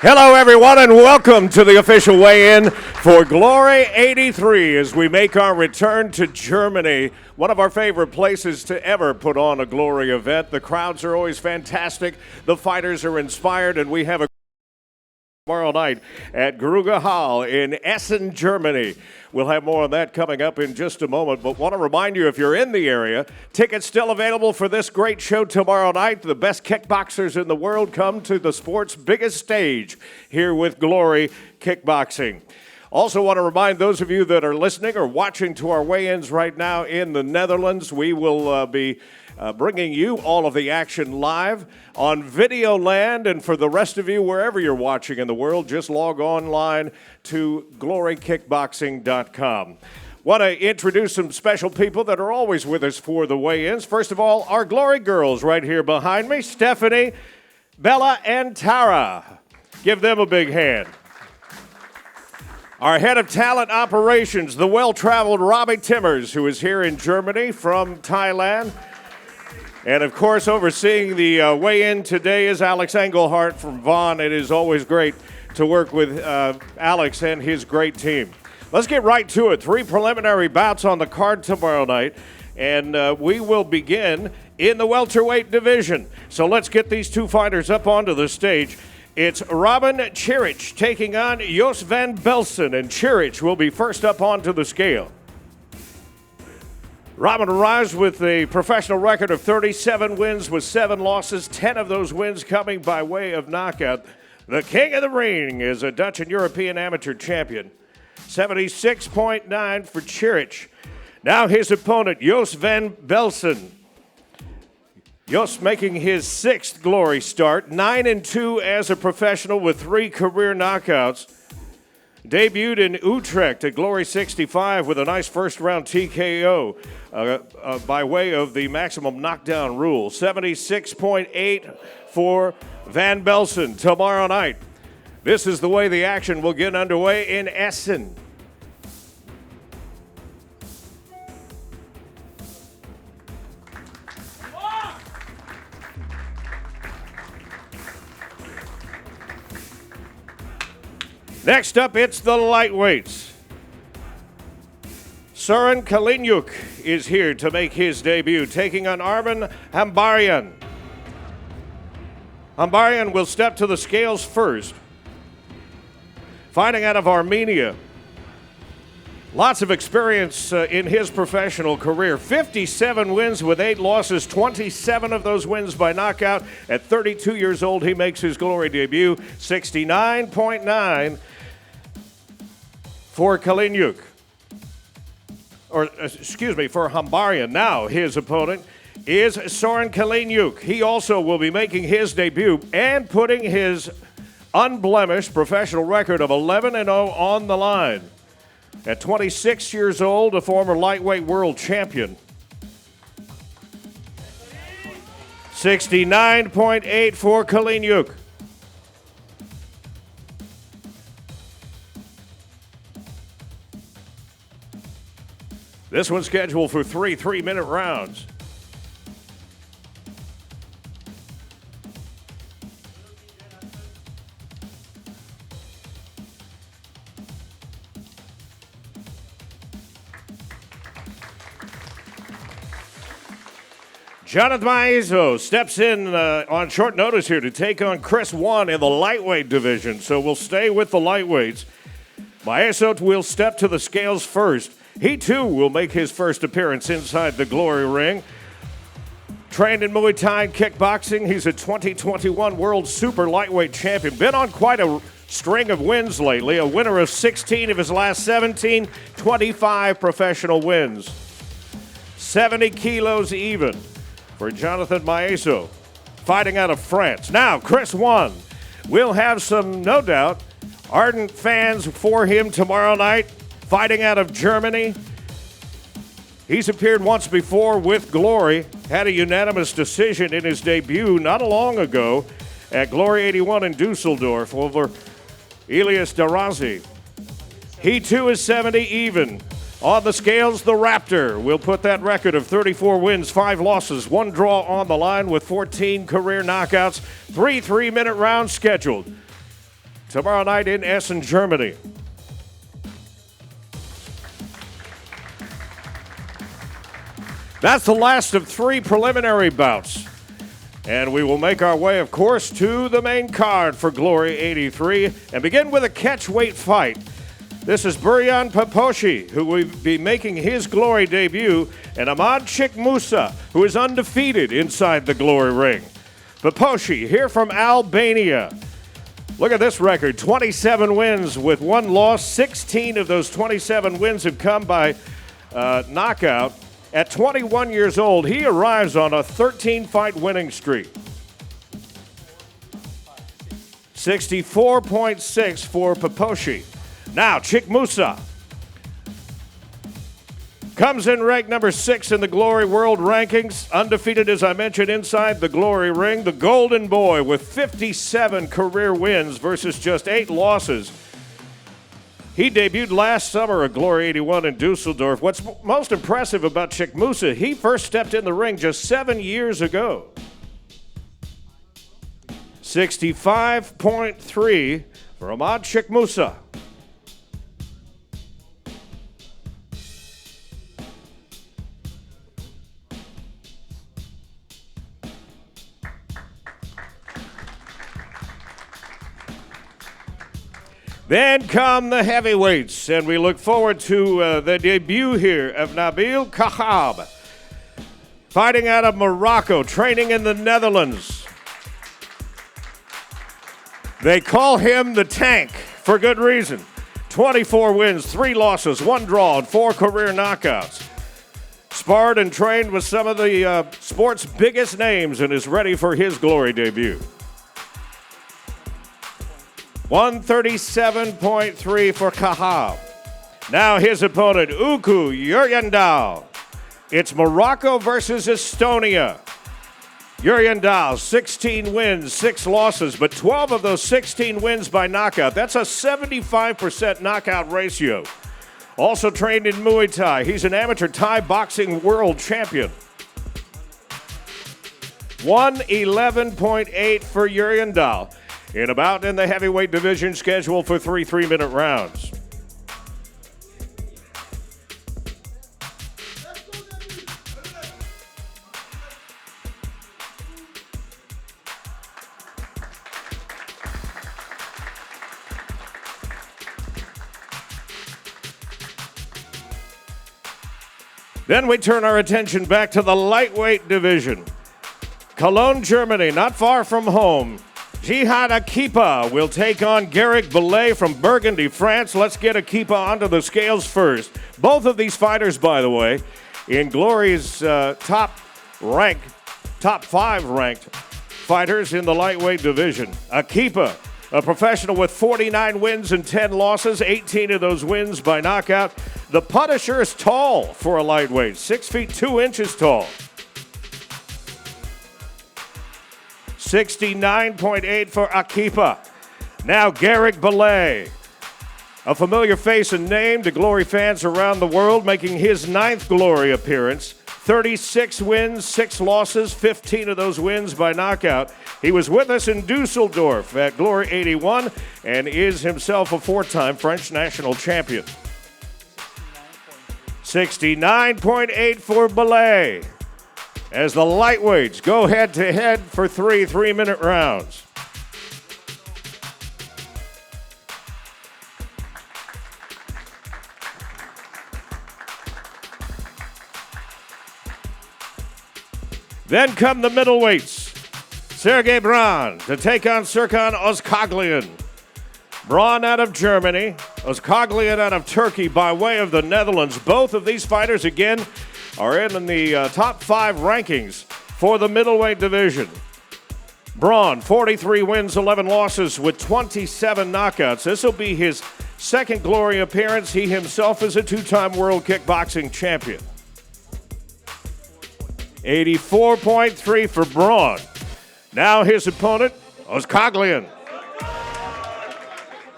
Hello, everyone, and welcome to the official weigh-in for Glory 83 as we make our return to Germany, one of our favorite places to ever put on a Glory event. The crowds are always fantastic, the fighters are inspired, and we have a tomorrow night at Gruger Hall in Essen, Germany. We'll have more on that coming up in just a moment, but want to remind you, if you're in the area, tickets still available for this great show tomorrow night. The best kickboxers in the world come to the sport's biggest stage here with Glory Kickboxing. Also want to remind those of you that are listening or watching to our weigh-ins right now in the Netherlands, we will be bringing you all of the action live on Videoland, and for the rest of you, wherever you're watching in the world, just log online to glorykickboxing.com. Want to introduce some special people that are always with us for the weigh-ins. First of all, our Glory girls right here behind me, Stephanie, Bella, and Tara. Give them a big hand. Our head of talent operations, the well-traveled Robbie Timmers, who is here in Germany from Thailand. And, of course, overseeing the weigh-in today is Alex Engelhardt from Vaughn. It is always great to work with Alex and his great team. Let's get right to it. 3 preliminary bouts on the card tomorrow night, and we will begin in the welterweight division. So let's get these two fighters up onto the stage. It's Robin Chirich taking on Jos van Belson, and Chirich will be first up onto the scale. Robin arrives with a professional record of 37 wins with 7 losses, 10 of those wins coming by way of knockout. The king of the ring is a Dutch and European amateur champion. 76.9 for Chirich. Now his opponent, Jos van Belson. Jos making his 6th Glory start, 9-2 as a professional with 3 career knockouts. Debuted in Utrecht at Glory 65 with a nice first-round TKO by way of the maximum knockdown rule. 76.8 for Van Belson tomorrow night. This is the way the action will get underway in Essen. Next up, it's the lightweights. Søren Kalinyuk is here to make his debut, taking on Arvin Hambarian. Hambarian will step to the scales first. Fighting out of Armenia. Lots of experience in his professional career. 57 wins with 8 losses, 27 of those wins by knockout. At 32 years old, he makes his Glory debut. 69.9 for Kalinyuk. For Hambarian. Now his opponent is Søren Kalinyuk. He also will be making his debut and putting his unblemished professional record of 11-0 on the line. At 26 years old, a former lightweight world champion. 69.8 for Kalinyuk. This one's scheduled for 3 3-minute rounds. Jonathan Maiso steps in on short notice here to take on Chris One in the lightweight division, so we'll stay with the lightweights. Maiso will step to the scales first. He, too, will make his first appearance inside the Glory ring. Trained in Muay Thai and kickboxing, he's a 2021 World Super Lightweight Champion. Been on quite a string of wins lately, a winner of 16 of his last 17, 25 professional wins. 70 kilos even for Jonathan Maiso, fighting out of France. Now, Chris One will have some, no doubt, ardent fans for him tomorrow night. Fighting out of Germany. He's appeared once before with Glory, had a unanimous decision in his debut not long ago at Glory 81 in Dusseldorf over Elias Darazi. He too is 70 even. On the scales, the Raptor will put that record of 34 wins, 5 losses, 1 draw on the line with 14 career knockouts, 3 3-minute rounds scheduled. tomorrow night in Essen, Germany. That's the last of 3 preliminary bouts. And we will make our way, of course, to the main card for Glory 83 and begin with a catch-weight fight. This is Biryan Paposhi, who will be making his Glory debut, and Ahmad Chikmusa, who is undefeated inside the Glory ring. Paposhi, here from Albania. Look at this record, 27 wins with 1 loss. 16 of those 27 wins have come by knockout. At 21 years old, he arrives on a 13-fight winning streak. 64.6 for Paposhi. Now, Chikmusa comes in ranked number 6 in the Glory World Rankings. Undefeated, as I mentioned, inside the Glory ring. The Golden Boy with 57 career wins versus just 8 losses. He debuted last summer at Glory 81 in Dusseldorf. What's most impressive about Chikmusa, he first stepped in the ring just 7 years ago. 65.3 for Ahmad Chikmusa. Then come the heavyweights, and we look forward to the debut here of Nabil Kahab, fighting out of Morocco, training in the Netherlands. They call him the Tank for good reason. 24 wins, 3 losses, 1 draw, and 4 career knockouts. Sparred and trained with some of the sport's biggest names and is ready for his Glory debut. 137.3 for Kahab. Now his opponent, Yuriendal. It's Morocco versus Estonia. Yuriendal, 16 wins, 6 losses, but 12 of those 16 wins by knockout. That's a 75% knockout ratio. Also trained in Muay Thai. He's an amateur Thai boxing world champion. 111.8 for Yuriendal. In a bout in the heavyweight division scheduled for 3 3-minute rounds. Then we turn our attention back to the lightweight division. Cologne, Germany, not far from home. Jihad Akipa will take on Garrick Blay from Burgundy, France. Let's get Akipa onto the scales first. Both of these fighters, by the way, in Glory's top 5 ranked fighters in the lightweight division. Akipa, a professional with 49 wins and 10 losses, 18 of those wins by knockout. The Punisher is tall for a lightweight, 6 feet 2 inches tall. 69.8 for Akipa. Now Garrick Blay, a familiar face and name to Glory fans around the world, making his 9th Glory appearance. 36 wins, 6 losses, 15 of those wins by knockout. He was with us in Dusseldorf at Glory 81 and is himself a 4-time French national champion. 69.8 for Blay, as the lightweights go head-to-head for 3 3-minute rounds. Then come the middleweights. Sergey Braun to take on Serkan Özkaglian. Braun out of Germany, Özkaglian out of Turkey by way of the Netherlands. Both of these fighters, again, are in the top 5 rankings for the middleweight division. Braun, 43 wins, 11 losses with 27 knockouts. This will be his 2nd Glory appearance. He himself is a 2-time world kickboxing champion. 84.3 for Braun. Now his opponent, Özkaglian.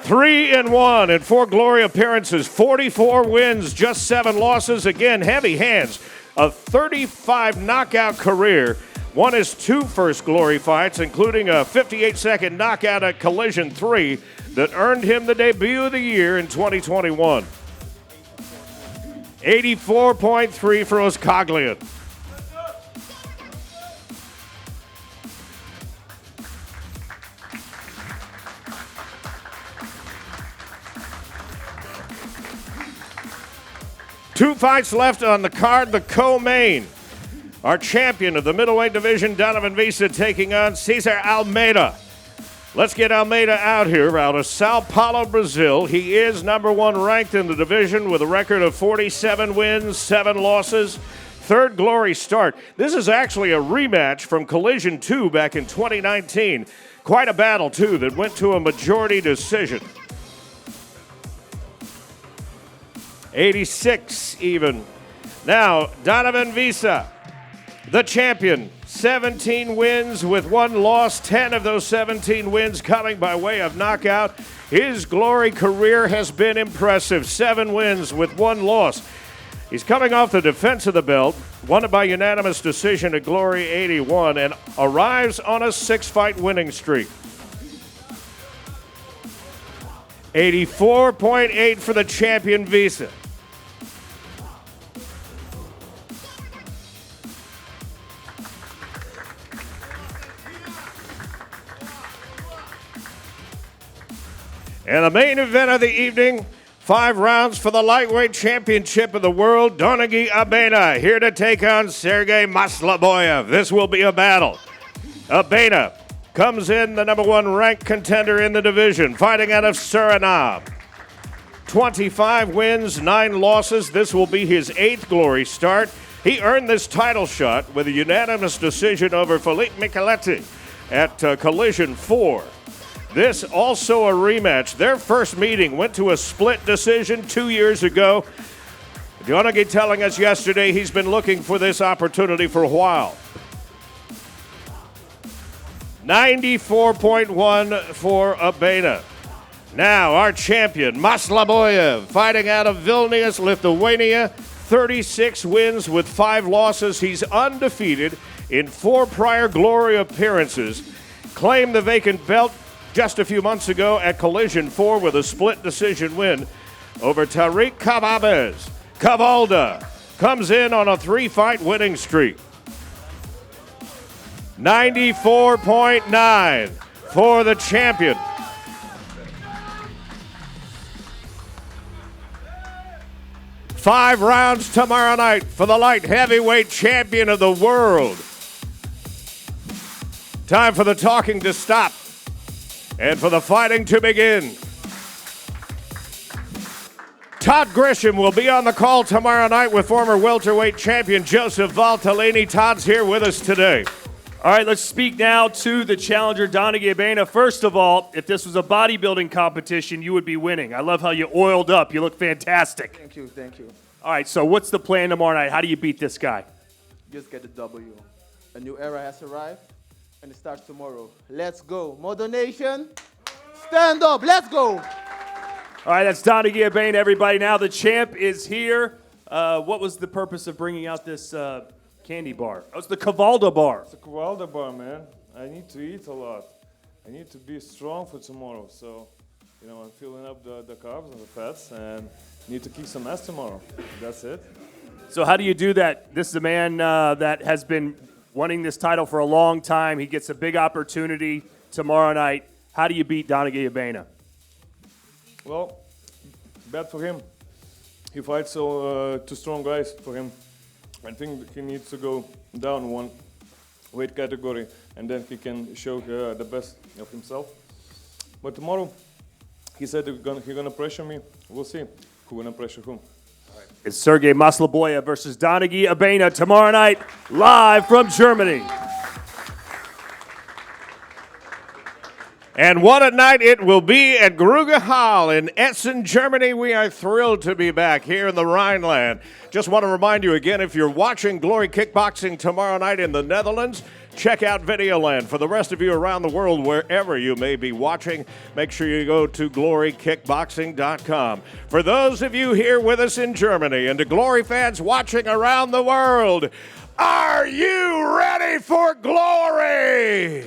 3-1 in 4 Glory appearances, 44 wins, just 7 losses. Again, heavy hands. A 35 knockout career. Won his 2 first Glory fights, including a 58-second knockout at Collision 3. that earned him the debut of the year in 2021. 84.3 for Oskaglian. Two fights left on the card, the co-main. Our champion of the middleweight division, Donovan Visa, taking on Cesar Almeida. Let's get Almeida out here, out of Sao Paulo, Brazil. He is number one ranked in the division with a record of 47 wins, 7 losses. Third glory start. This is actually a rematch from Collision 2 back in 2019. Quite a battle, too, that went to a majority decision. 86 even. Now, Donovan Visa, the champion, 17 wins with 1 loss, 10 of those 17 wins coming by way of knockout. His glory career has been impressive, 7 wins with 1 loss. He's coming off the defense of the belt, won it by unanimous decision at Glory 81, and arrives on a 6-fight winning streak. 84.8 for the champion Visa. And the main event of the evening, 5 rounds for the lightweight championship of the world. Donagi Abena here to take on Sergey Maslaboyev. This will be a battle. Abena comes in the number 1 ranked contender in the division, fighting out of Suriname. 25 wins, 9 losses. This will be his 8th glory start. He earned this title shot with a unanimous decision over Felipe Micheletti at Collision 4. This also a rematch. Their first meeting went to a split decision 2 years ago. Donagi telling us yesterday he's been looking for this opportunity for a while. 94.1 for Abena. Now our champion, Maslaboyev, fighting out of Vilnius, Lithuania. 36 wins with 5 losses. He's undefeated in 4 prior glory appearances. Claimed the vacant belt just a few months ago at Collision 4 with a split decision win over Tariq Kababez. Cavalda comes in on a 3-fight winning streak. 94.9 for the champion. Five rounds tomorrow night for the light heavyweight champion of the world. Time for the talking to stop and for the fighting to begin. Todd Grisham will be on the call tomorrow night with former welterweight champion Joseph Valtellini. Todd's here with us today. All right, let's speak now to the challenger, Donagi Abena. First of all, if this was a bodybuilding competition, you would be winning. I love how you oiled up. You look fantastic. Thank you, thank you. All right, so what's the plan tomorrow night? How do you beat this guy? Just get the W. A new era has arrived, and it starts tomorrow. Let's go. Modo Nation, stand up. Let's go. All right, that's Donagi Abena, everybody. Now the champ is here. What was the purpose of bringing out this candy bar? Oh, it's the Cavalda bar. It's a Cavalda bar, man. I need to eat a lot. I need to be strong for tomorrow. So, you know, I'm filling up the carbs and the fats and need to kick some ass tomorrow. That's it. So how do you do that? This is a man that has been wanting this title for a long time. He gets a big opportunity tomorrow night. How do you beat Donagi Abena? Well, bad for him. He fights two strong guys for him. I think he needs to go down 1 weight category, and then he can show the best of himself. But tomorrow, he said he's gonna pressure me. We'll see who's gonna pressure whom. It's Sergey Maslaboyev versus Donagi Abena tomorrow night, live from Germany. And what a night it will be at Gruger Hall in Essen, Germany. We are thrilled to be back here in the Rhineland. Just want to remind you again, if you're watching Glory Kickboxing tomorrow night in the Netherlands, check out Videoland. For the rest of you around the world, wherever you may be watching, make sure you go to glorykickboxing.com. For those of you here with us in Germany and to Glory fans watching around the world, are you ready for glory?